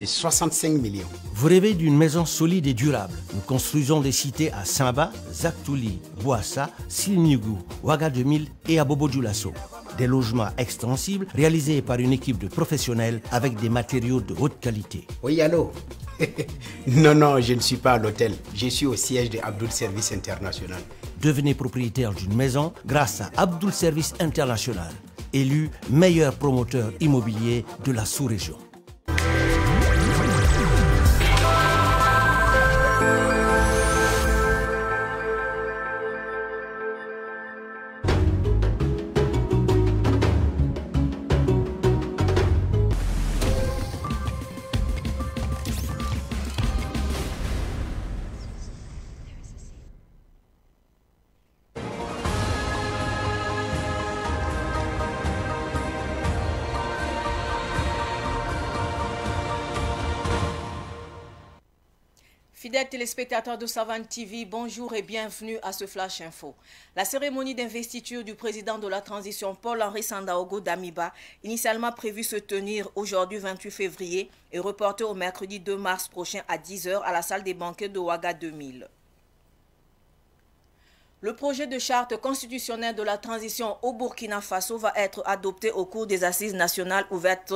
Et 65 millions. Vous rêvez d'une maison solide et durable. Nous construisons des cités à Samba, Zaktouli, Boassa, Silnigou, Ouaga 2000 et à Bobo Dioulasso. Des logements extensibles réalisés par une équipe de professionnels avec des matériaux de haute qualité. Oui, allô? Non, je ne suis pas à l'hôtel. Je suis au siège de Abdoul Service International. Devenez propriétaire d'une maison grâce à Abdoul Service International, élu meilleur promoteur immobilier de la sous-région. Fidèles téléspectateurs de Savane TV, bonjour et bienvenue à ce Flash Info. La cérémonie d'investiture du président de la transition Paul-Henri Sandaogo Damiba, initialement prévue se tenir aujourd'hui 28 février, est reportée au mercredi 2 mars prochain à 10 h à la salle des banquets de Ouaga 2000. Le projet de charte constitutionnelle de la transition au Burkina Faso va être adopté au cours des assises nationales ouvertes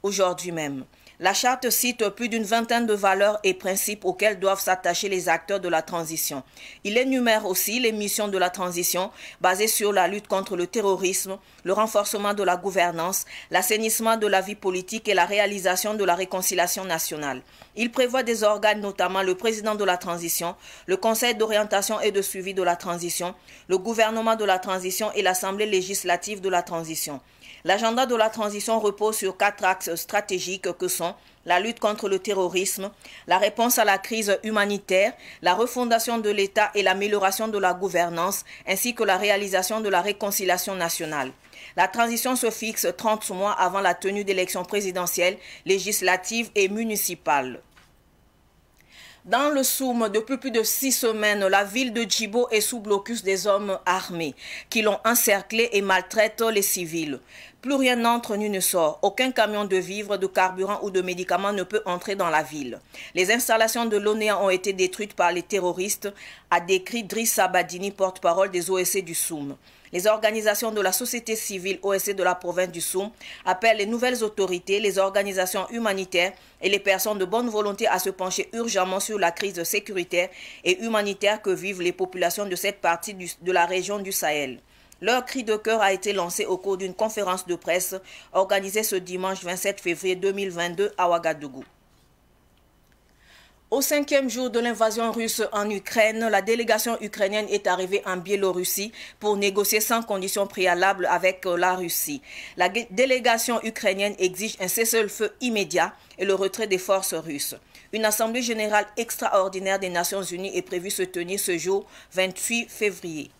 aujourd'hui même. La charte cite plus d'une vingtaine de valeurs et principes auxquels doivent s'attacher les acteurs de la transition. Il énumère aussi les missions de la transition basées sur la lutte contre le terrorisme, le renforcement de la gouvernance, l'assainissement de la vie politique et la réalisation de la réconciliation nationale. Il prévoit des organes, notamment le président de la transition, le conseil d'orientation et de suivi de la transition, le gouvernement de la transition et l'assemblée législative de la transition. L'agenda de la transition repose sur 4 axes stratégiques que sont la lutte contre le terrorisme, la réponse à la crise humanitaire, la refondation de l'État et l'amélioration de la gouvernance, ainsi que la réalisation de la réconciliation nationale. La transition se fixe 30 mois avant la tenue d'élections présidentielles, législatives et municipales. Dans le Soum, depuis plus de 6 semaines, la ville de Djibo est sous blocus des hommes armés qui l'ont encerclé et maltraitent les civils. Plus rien n'entre ni ne sort. Aucun camion de vivres, de carburant ou de médicaments ne peut entrer dans la ville. Les installations de l'ONEA ont été détruites par les terroristes, a décrit Driss Sabadini, porte-parole des OSC du Soum. Les organisations de la société civile OSC de la province du Soum appellent les nouvelles autorités, les organisations humanitaires et les personnes de bonne volonté à se pencher urgemment sur la crise sécuritaire et humanitaire que vivent les populations de cette partie de la région du Sahel. Leur cri de cœur a été lancé au cours d'une conférence de presse organisée ce dimanche 27 février 2022 à Ouagadougou. Au 5e jour de l'invasion russe en Ukraine, la délégation ukrainienne est arrivée en Biélorussie pour négocier sans conditions préalables avec la Russie. La délégation ukrainienne exige un cessez-le-feu immédiat et le retrait des forces russes. Une assemblée générale extraordinaire des Nations Unies est prévue se tenir ce jour 28 février.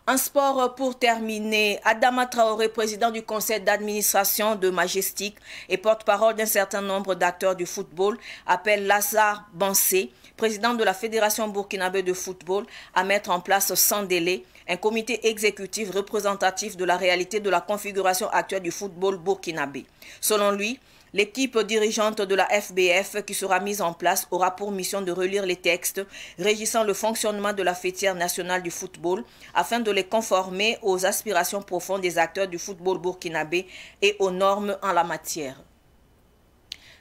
En sport, pour terminer, Adama Traoré, président du conseil d'administration de Majestic et porte-parole d'un certain nombre d'acteurs du football, appelle Lazare Bansé, président de la Fédération burkinabé de football, à mettre en place sans délai un comité exécutif représentatif de la réalité de la configuration actuelle du football burkinabé. Selon lui, l'équipe dirigeante de la FBF qui sera mise en place aura pour mission de relire les textes régissant le fonctionnement de la fêtière nationale du football afin de les conformer aux aspirations profondes des acteurs du football burkinabé et aux normes en la matière.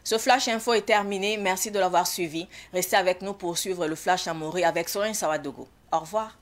Ce Flash Info est terminé. Merci de l'avoir suivi. Restez avec nous pour suivre le Flash Amoré avec Sorin Sawadogo. Au revoir.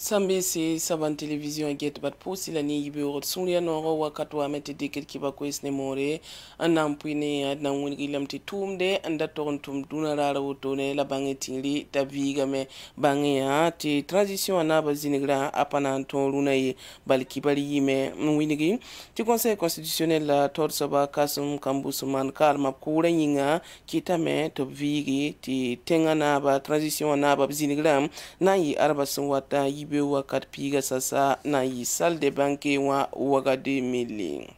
Sambisi saban television get bat posi la ni yibe wot sunya no wakati wa mete diket kiba kwes ne more anam puine adna woni lamti tumde anda ton tum duna rara wotone la bangi tinli taviga me bangi ya ti transition anaba zinigra apana ton lunaye balki bali yime winigi ti conseil constitutionnel la tor saba kasum kambusuman kalma kura yinga kitame to vigi ti tengana ba transition anaba zinigra na yi arba wata yibe wakat piga sasa na yi salle de banque wa wagade mili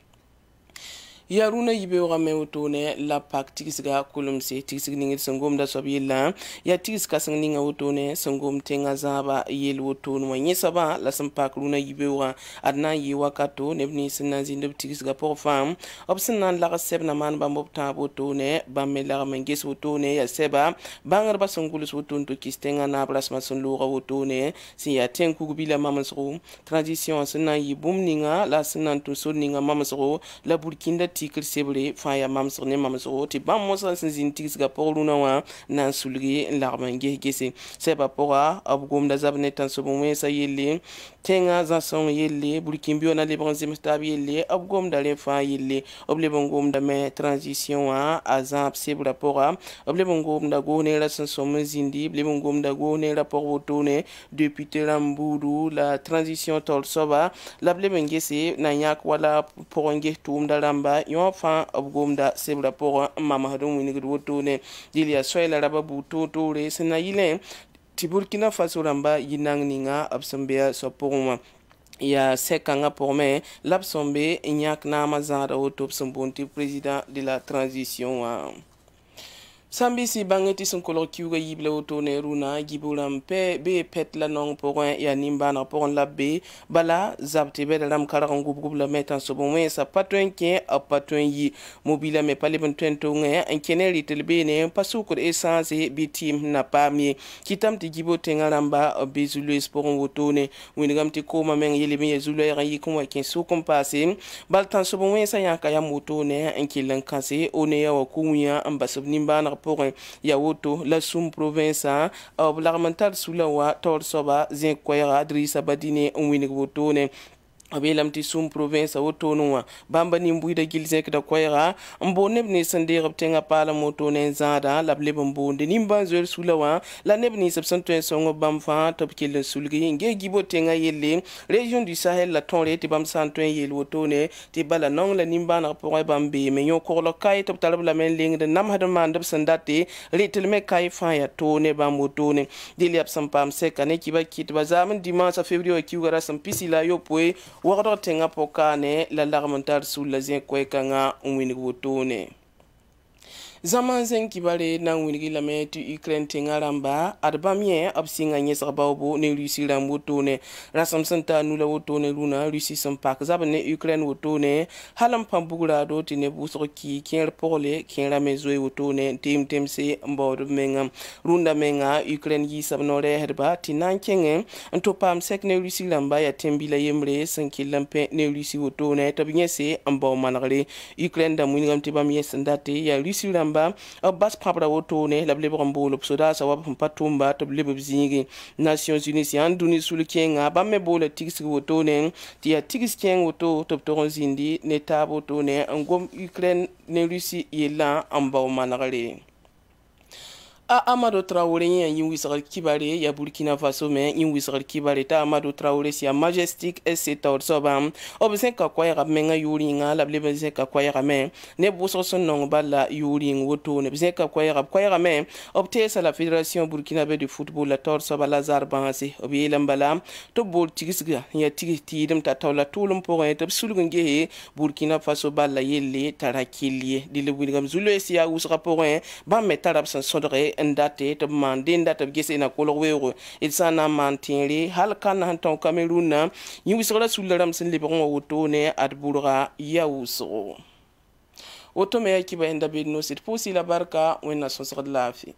yaruna yibe wa mewtone la pak tigisga kulumse tigisg ningir sangom da sobila ya tigis kasang ninga wotone sangom tenga zaba yel wotone wa nyesaba la sampak runa yibe wa adna yi wakato nebni sinan zindub tigisga por fam obsinan la seb na man ba mobta wotone ba mela menges wotone ya seba bangar ba sangulus wotone to kistenga na plasma sun lura wotone si ya tenku bila mamasro transition sinan yi bum ninga la sinan to so ninga mamasro la burkinda tikir sebre faya mamsor ne mamsor ti bam mosa sin tiks ga poruna wa nan sulgi larman gese seba pora abgum da zabne tan so mo sa yelle tenga za son yelle burkimbio na le bronze mstabi yelle abgum da le fa yelle oble bongum da me transition wa azab sebra pora oble bongum da go ne la son so zindi ble bongum da go ne rapport wotone depuis teramburu la transition tol soba la ble bengese na yak wala poronge tum da ramba yon fa abgomda sebra pour mama hadum wini wotone dilia soyla raba buto to re sena yile ti Burkina Faso ramba yinang ninga absambea so pour ya sekanga pour me l'absombe nyak na mazara otop sombonti président de la transition wa Sambisi bangeti son kolor kiuga yible otone runa gibulam pe be pet la non pour ya nimbana pour la be bala zabte be ram kara ngub la metan so bon sa patwen ke a patwen yi mobile me pale ben tento nge en keneri telbe ne pasu ko essence bi team na pa mi kitam ti gibo tengaramba be zulu sport otone winigam ti ko ma men yele mi zulu ya yi ko ken so kompase bal tan so bon sa ya kaya motone en kilan kanse one ya wa kunya ambasab nimbana pour ya woto la sum province of l'armental sulawa tor soba zin kwaya adrisa badine winnig wotone abelam ti sum province wotonwa bamba ni mbuida gilzek da koyra mbo nebni sande rabtenga pala moto ne zada lable bombo de nimba zel sulawa la nebni subsanto songo bamfa topkil sulgi nge gibo tenga yelle région du Sahel la tonre ti bam santo yel wotone ti bala non la nimba na pour bambe me yo ko lo kay top talab la men ling de nam hada mandab sandate ritel me kay fa ya tone bam wotone dili absam pam sekane ki ba kit bazamen dimanche février ki wara sam pisila yo poe wado tenga pokane la larmentar sous la zin kwekanga umwini wotone zaman zen kibale na wingi la metu Ukraine tengaramba adbamie absinga nyesa bawbo ne Russie la wotone rasam santa nula wotone luna Russie sampak zabane Ukraine wotone halam pambugura do tine busro ki ken pole ken la mezo wotone temse mbod menga runda menga Ukraine yi sabnore herba tinan kenge anto pam sek ne Russie lamba ya tembila yemre sankilampe ne Russie wotone tabinyese ambaw manare Ukraine da muningam tibamie sandate ya Russie lamba bas papra wotone la blebe mbolo soda sa wab patumba to blebe bzingi Nations Unies yan duni sul kenga ba me bola tigis wotone ti ya tigis keng woto to to zindi ne tabo tone ngom Ukraine ne Russie yela ambaw managale Amadou Traoré yin wisar kibare ya Burkina Faso me yin wisar kibare ta Amadou Traoré si majestic et sobam obsen ka kwaya menga yuri nga la blebe zen ka kwaya me ne boso son non bala yuri woto ne bzen ka kwaya me obte sa la fédération burkinabé de football la tor soba Lazare Bansi obi lambala to bol tigisga ya tigiti dem ta tawla tulum pour et sulgunge Burkina Faso bala yelle tarakili dile wilgam zulu sia usra pour ba metarab san sodre ndate to mande ndate gese na kolowero ilsana mantinri halkan hanton Cameroun yi wisra sularam sin libron wotone adbulra yawso oto me yakiba enda bedno sit posi la barka wena sonsad lafi